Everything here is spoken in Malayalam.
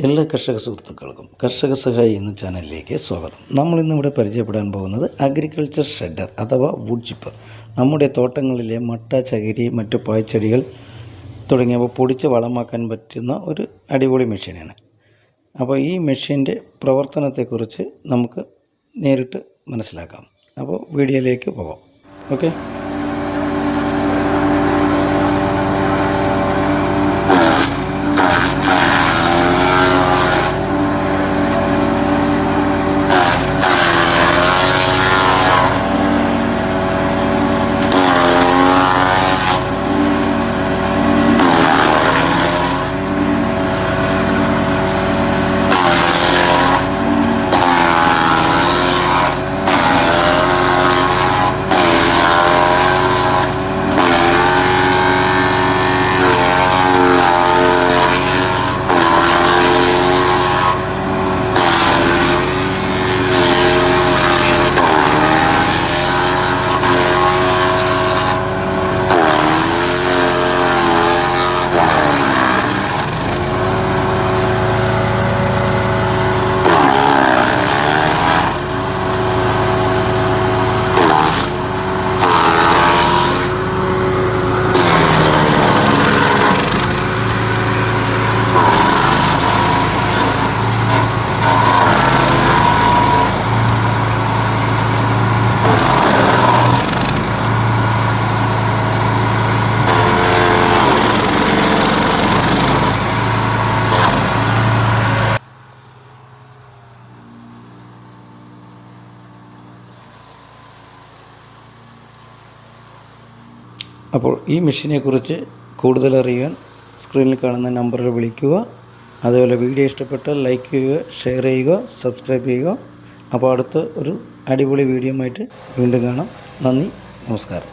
എല്ലാ കർഷക സുഹൃത്തുക്കൾക്കും കർഷക സഹായി എന്ന ചാനലിലേക്ക് സ്വാഗതം. നമ്മളിന്നിവിടെ പരിചയപ്പെടാൻ പോകുന്നത് അഗ്രികൾച്ചർ ഷെഡർ അഥവാ വുഡ് ചിപ്പർ. നമ്മുടെ തോട്ടങ്ങളിലെ മട്ട, ചകിരി, മറ്റു പായ്ച്ചെടികൾ തുടങ്ങിയവ പൊടിച്ച് വളമാക്കാൻ പറ്റുന്ന ഒരു അടിപൊളി മെഷീനാണ്. അപ്പോൾ ഈ മെഷീൻ്റെ പ്രവർത്തനത്തെക്കുറിച്ച് നമുക്ക് നേരിട്ട് മനസ്സിലാക്കാം. അപ്പോൾ വീഡിയോയിലേക്ക് പോകാം. ഓക്കെ. അപ്പോൾ ഈ മെഷീനെക്കുറിച്ച് കൂടുതൽ അറിയാൻ സ്ക്രീനിൽ കാണുന്ന നമ്പറിൽ വിളിക്കുക. അതുപോലെ വീഡിയോ ഇഷ്ടപ്പെട്ടാൽ ലൈക്ക് ചെയ്യുക, ഷെയർ ചെയ്യുക, സബ്സ്ക്രൈബ് ചെയ്യുക. അപ്പോൾ അടുത്ത ഒരു അടിപൊളി വീഡിയോ ആയിട്ട് വീണ്ടും കാണാം. നന്ദി, നമസ്കാരം.